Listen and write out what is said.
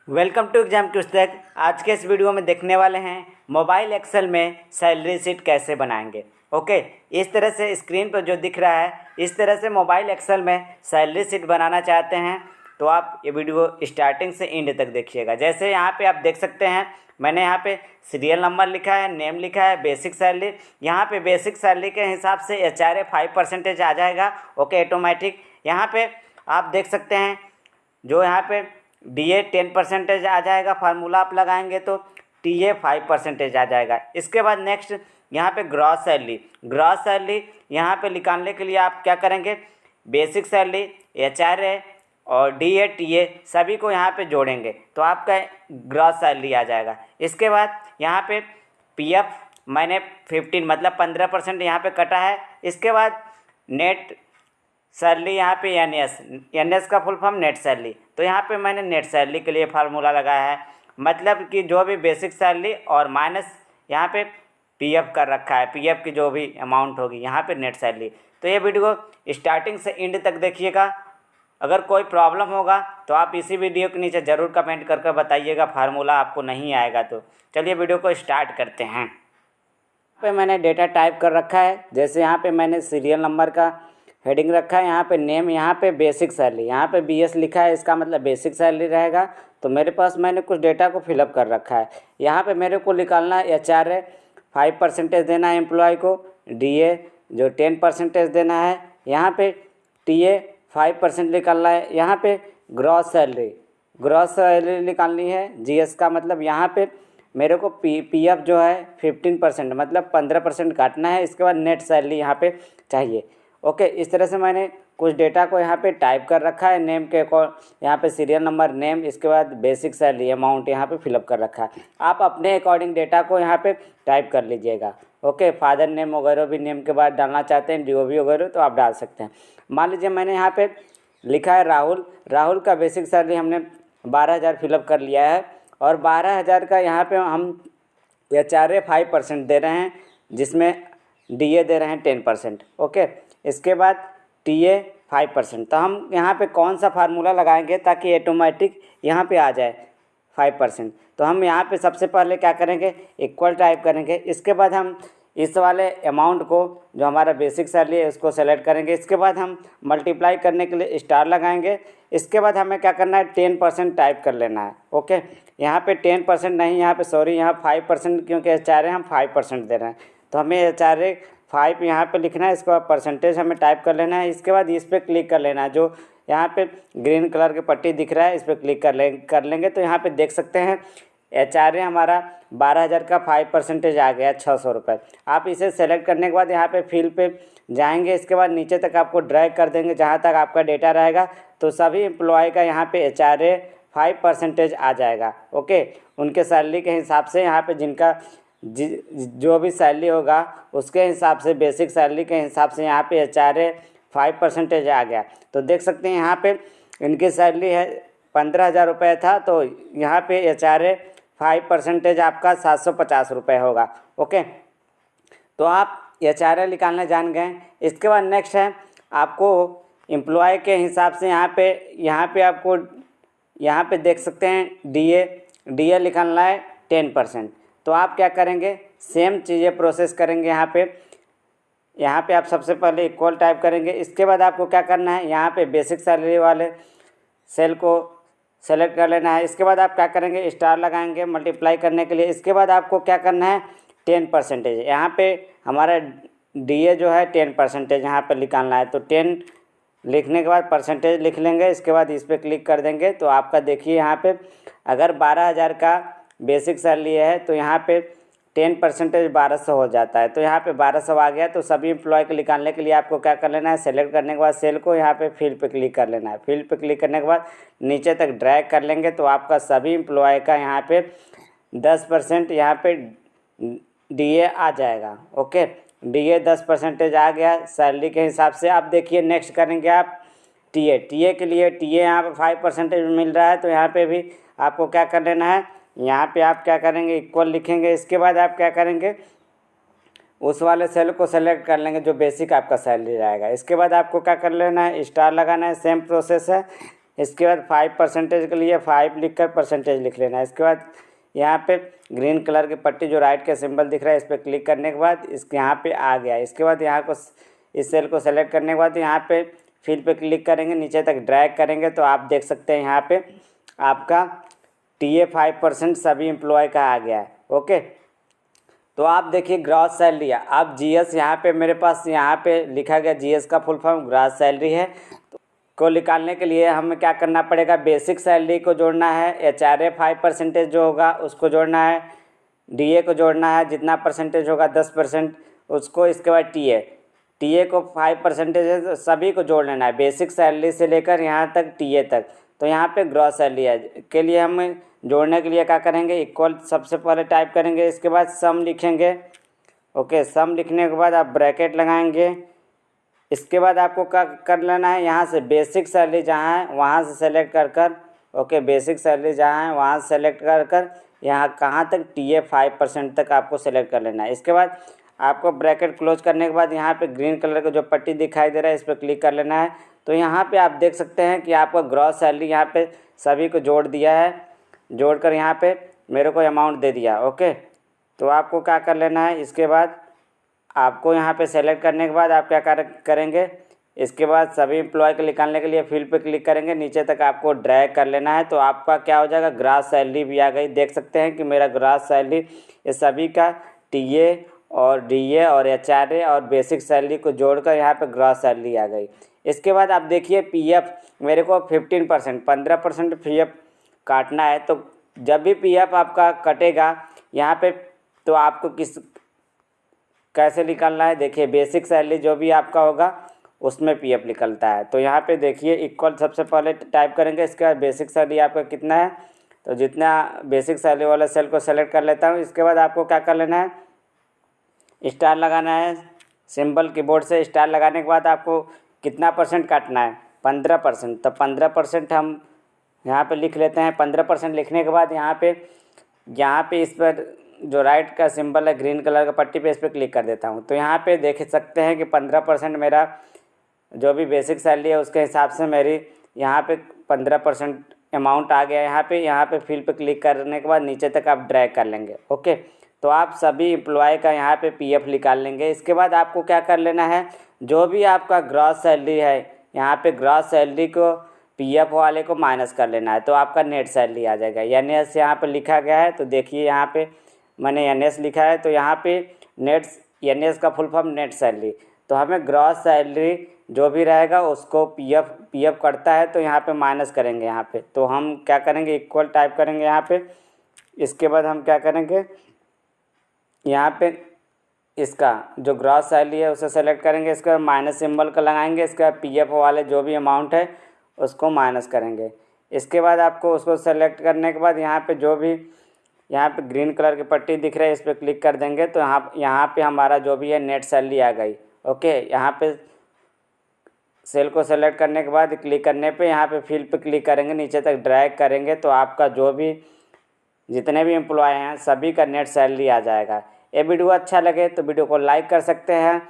Welcome to exam पुस्तक। आज के इस वीडियो में देखने वाले हैं मोबाइल एक्सेल में सैलरी शीट कैसे बनाएंगे। ओके, इस तरह से स्क्रीन पर जो दिख रहा है, इस तरह से मोबाइल एक्सेल में सैलरी शीट बनाना चाहते हैं तो आप ये वीडियो स्टार्टिंग से एंड तक देखिएगा। जैसे यहाँ पे आप देख सकते हैं, मैंने यहाँ पे सीरियल नंबर लिखा है, नेम लिखा है, बेसिक सैलरी। यहाँ पे बेसिक सैलरी के हिसाब से HRA 5% आ जाएगा। Okay, automatic. यहाँ पे आप देख सकते हैं जो यहाँ पे DA 10% आ जाएगा। फार्मूला आप लगाएंगे तो TA 5% आ जाएगा। इसके बाद नेक्स्ट यहाँ पे ग्रॉस सैलरी यहाँ पे निकालने के लिए आप क्या करेंगे, बेसिक सैलरी, HRA और DA TA सभी को यहाँ पे जोड़ेंगे तो आपका ग्रॉस सैलरी आ जाएगा। इसके बाद यहाँ पे PF मैंने 15 मतलब 15% यहाँ पे कटा है। इसके बाद नेट सैलरी यहाँ पे NS का फुल फॉर्म नेट सैलरी, तो यहाँ पे मैंने नेट सैलरी के लिए फार्मूला लगाया है। मतलब कि जो भी बेसिक सैलरी और माइनस यहाँ पे PF कर रखा है, PF की जो भी अमाउंट होगी यहाँ पे नेट सैलरी। तो ये वीडियो स्टार्टिंग से एंड तक देखिएगा। अगर कोई प्रॉब्लम होगा तो आप इसी वीडियो के नीचे ज़रूर कमेंट करके बताइएगा, फार्मूला आपको नहीं आएगा तो। चलिए वीडियो को स्टार्ट करते हैं। यहाँ पे मैंने डेटा टाइप कर रखा है। जैसे यहाँ पे मैंने सीरियल नंबर का हेडिंग रखा है, यहाँ पे नेम, यहाँ पे बेसिक सैलरी, यहाँ पे BS लिखा है, इसका मतलब बेसिक सैलरी रहेगा। तो मेरे पास मैंने कुछ डेटा को फिलअप कर रखा है। यहाँ पे मेरे को निकालना है HRA 5% देना है एम्प्लॉय को, DA जो 10% देना है, यहाँ पे TA 5% निकालना है, यहाँ पे ग्रॉस सैलरी निकालनी है। GS का मतलब यहाँ पे मेरे को PF जो है 15% मतलब 15% काटना है। इसके बाद नेट सैलरी यहाँ पे चाहिए। ओके, इस तरह से मैंने कुछ डेटा को यहाँ पे टाइप कर रखा है। नेम के यहाँ पे सीरियल नंबर, नेम, इसके बाद बेसिक सैलरी अमाउंट यहाँ पे फिलअप कर रखा है। आप अपने अकॉर्डिंग डेटा को यहाँ पे टाइप कर लीजिएगा। ओके, फादर नेम वगैरह भी नेम के बाद डालना चाहते हैं, DOB वगैरह, तो आप डाल सकते हैं। मान लीजिए मैंने यहाँ पे लिखा है राहुल का बेसिक सैलरी हमने 12,000 फिलअप कर लिया है और 12,000 का यहाँ पे हम HRA 5% दे रहे हैं, जिसमें DA दे रहे हैं 10%। ओके, इसके बाद TA 5%। तो हम यहाँ पे कौन सा फार्मूला लगाएंगे ताकि ऑटोमेटिक यहाँ पे आ जाए 5%। तो हम यहाँ पे सबसे पहले क्या करेंगे, इक्वल टाइप करेंगे। इसके बाद हम इस वाले अमाउंट को जो हमारा बेसिक सैलरी है उसको सेलेक्ट करेंगे। इसके बाद हम मल्टीप्लाई करने के लिए स्टार लगाएंगे। इसके बाद हमें क्या करना है, 10% टाइप कर लेना है। ओके, यहाँ पे 10% नहीं, यहाँ पे सॉरी, यहाँ 5%, क्योंकि HRA हम 5% दे रहे हैं तो हमें HRA 5 यहाँ पे लिखना है। इसके बाद परसेंटेज हमें टाइप कर लेना है। इसके बाद इस पर क्लिक कर लेना है, जो यहाँ पे ग्रीन कलर की पट्टी दिख रहा है, इस पर क्लिक कर लेंगे तो यहाँ पे देख सकते हैं HRA हमारा 12,000 का 5% आ गया, 600 रुपये। आप इसे सेलेक्ट करने के बाद यहाँ पे फिल पे जाएंगे। इसके बाद नीचे तक आपको ड्रैग कर देंगे जहाँ तक आपका डेटा रहेगा, तो सभी एम्प्लॉय का यहाँ पे HRA 5% आ जाएगा। ओके, उनके सैलरी के हिसाब से यहाँ पे जिनका जो भी सैलरी होगा उसके हिसाब से, बेसिक सैलरी के हिसाब से यहाँ पे HRA 5% आ गया। तो देख सकते हैं यहाँ पे इनकी सैलरी है 15,000 रुपये था, तो यहाँ पे HRA 5% आपका 750 रुपये होगा। ओके, तो आप HRA निकालने जान गए। इसके बाद नेक्स्ट है आपको एम्प्लॉय के हिसाब से यहाँ पे आपको यहाँ पे देख सकते हैं DA निकालना है 10%। तो आप क्या करेंगे, सेम चीज़ें प्रोसेस करेंगे। यहाँ पे आप सबसे पहले इक्वल टाइप करेंगे। इसके बाद आपको क्या करना है, यहाँ पे बेसिक सैलरी वाले सेल को सेलेक्ट कर लेना है। इसके बाद आप क्या करेंगे, स्टार लगाएंगे मल्टीप्लाई करने के लिए। इसके बाद आपको क्या करना है, 10%, यहाँ पे हमारा DA जो है 10% यहाँ पर निकालना है। तो 10 लिखने के बाद परसेंटेज लिख लेंगे। इसके बाद इस पर क्लिक कर देंगे तो आपका देखिए यहाँ पे अगर 12,000 का बेसिक सैलरी है तो यहाँ पे 10% 1200 हो जाता है। तो यहाँ पे 1200 आ गया। तो सभी एम्प्लॉय को निकालने के लिए आपको क्या कर लेना है, सेलेक्ट करने के बाद सेल को यहाँ पे फिल पे क्लिक कर लेना है। फिल पे क्लिक करने के बाद नीचे तक ड्रैग कर लेंगे तो आपका सभी एम्प्लॉय का यहाँ पे 10% यहाँ पे DA आ जाएगा। ओके, DA 10% आ गया सैलरी के हिसाब से। आप देखिए नेक्स्ट करेंगे आप TA के लिए। TA यहाँ पे 5% मिल रहा है, तो यहाँ पे भी आपको क्या कर लेना है, यहाँ पे आप क्या करेंगे, इक्वल लिखेंगे। इसके बाद आप क्या करेंगे, उस वाले सेल को सेलेक्ट कर लेंगे जो बेसिक आपका सैलरी रहेगा। इसके बाद आपको क्या कर लेना है, स्टार लगाना है। सेम प्रोसेस है। इसके बाद 5% के लिए 5 लिख कर परसेंटेज लिख लेना है। इसके बाद यहाँ पे ग्रीन कलर की पट्टी जो राइट का सिंबल दिख रहा है इस पर क्लिक करने के बाद इसके यहाँ पे आ गया। इसके बाद यहाँ को इस सेल को सेलेक्ट करने के बाद यहाँ पे फिल पे क्लिक करेंगे, नीचे तक ड्रैग करेंगे तो आप देख सकते हैं यहाँ पे आपका TA 5% सभी एम्प्लॉय का आ गया है। ओके, तो आप देखिए ग्रॉस सैलरी है। अब GS यहाँ पे मेरे पास यहाँ पे लिखा गया GS का फुल फॉर्म ग्रॉस सैलरी है। को निकालने के लिए हमें क्या करना पड़ेगा, बेसिक सैलरी को जोड़ना है, HRA 5% जो होगा उसको जोड़ना है, DA को जोड़ना है जितना परसेंटेज होगा 10% उसको, इसके बाद TA को 5% है, सभी को जोड़ लेना है बेसिक सैलरी से लेकर यहाँ तक TA तक। तो यहाँ पे ग्रॉस सैलरी है के लिए हम जोड़ने के लिए क्या करेंगे, इक्वल सबसे पहले टाइप करेंगे, इसके बाद सम लिखेंगे। ओके, सम लिखने के बाद आप ब्रैकेट लगाएंगे। इसके बाद आपको क्या कर लेना है, यहाँ से बेसिक सैलरी जहाँ है वहाँ से सेलेक्ट कर कर, ओके बेसिक सैलरी जहाँ है वहाँ से सेलेक्ट कर कर यहाँ कहाँ तक TA 5% तक आपको सेलेक्ट कर लेना है। इसके बाद आपको ब्रैकेट क्लोज करने के बाद यहाँ पे ग्रीन कलर का जो पट्टी दिखाई दे रहा है इस पर क्लिक कर लेना है। तो यहाँ पे आप देख सकते हैं कि आपका ग्रॉस सैलरी यहाँ पे सभी को जोड़ दिया है, जोड़कर यहाँ पे मेरे को अमाउंट दे दिया। ओके, तो आपको क्या कर लेना है, इसके बाद आपको यहाँ पे सेलेक्ट करने के बाद आप क्या करेंगे, इसके बाद सभी एम्प्लॉय को निकालने के लिए फिल पे क्लिक करेंगे, नीचे तक आपको ड्रैग कर लेना है। तो आपका क्या हो जाएगा, ग्रॉस सैलरी भी आ गई। देख सकते हैं कि मेरा ग्रॉस सैलरी ये सभी का TA और DA और HRA और बेसिक सैलरी को जोड़कर यहाँ पे ग्रॉस सैलरी आ गई। इसके बाद आप देखिए PF मेरे को 15% PF काटना है। तो जब भी PF आपका कटेगा यहाँ पे तो आपको कैसे निकालना है, देखिए बेसिक सैलरी जो भी आपका होगा उसमें PF निकलता है। तो यहाँ पे देखिए इक्वल सबसे पहले टाइप करेंगे, इसके बाद बेसिक सैलरी आपका कितना है, तो जितना बेसिक सैलरी वाला सेल को सेलेक्ट कर लेता हूँ। इसके बाद आपको क्या कर लेना है, स्टार लगाना है, सिंबल कीबोर्ड से स्टार लगाने के बाद आपको कितना परसेंट काटना है, 15%। तो 15% हम यहाँ पे लिख लेते हैं। 15% लिखने के बाद यहाँ पे इस पर जो राइट का सिंबल है ग्रीन कलर का पट्टी पे इस पर क्लिक कर देता हूँ। तो यहाँ पे देख सकते हैं कि 15% मेरा जो भी बेसिक सैलरी है उसके हिसाब से मेरी यहाँ पे 15% अमाउंट आ गया। यहाँ पे फिल पे क्लिक करने के बाद नीचे तक आप ड्रैग कर लेंगे। ओके, तो आप सभी एम्प्लॉय का यहाँ पे PF निकाल लेंगे। इसके बाद आपको क्या कर लेना है, जो भी आपका ग्रॉस सैलरी है यहाँ पे ग्रॉस सैलरी को PF वाले को माइनस कर लेना है, तो आपका नेट सैलरी आ जाएगा। NS यहाँ पे लिखा गया है, तो देखिए यहाँ पे मैंने NS लिखा है, तो यहाँ पे NS का फुल फॉर्म नेट सैलरी। तो हमें ग्रॉस सैलरी जो भी रहेगा उसको PF करता है, तो यहाँ पे माइनस करेंगे यहाँ पे। तो हम क्या करेंगे, इक्वल टाइप करेंगे यहाँ पे। इसके बाद हम क्या करेंगे, यहाँ पे इसका जो ग्रॉस सैलरी है उसे सेलेक्ट करेंगे, इसके बाद माइनस सिंबल का लगाएंगे, इसके बाद PF वाले जो भी अमाउंट है उसको माइनस करेंगे। इसके बाद आपको उसको सेलेक्ट करने के बाद यहाँ पे जो भी यहाँ पे ग्रीन कलर की पट्टी दिख रही है इस पर क्लिक कर देंगे। तो यहाँ पे हमारा जो भी है नेट सैलरी आ गई। ओके, यहाँ पे सेल को सेलेक्ट करने के बाद क्लिक करने पे यहाँ पे फिल पे क्लिक करेंगे, नीचे तक ड्रैग करेंगे तो आपका जो भी जितने भी एम्प्लॉय हैं सभी का नेट सैलरी आ जाएगा। ये वीडियो अच्छा लगे तो वीडियो को लाइक कर सकते हैं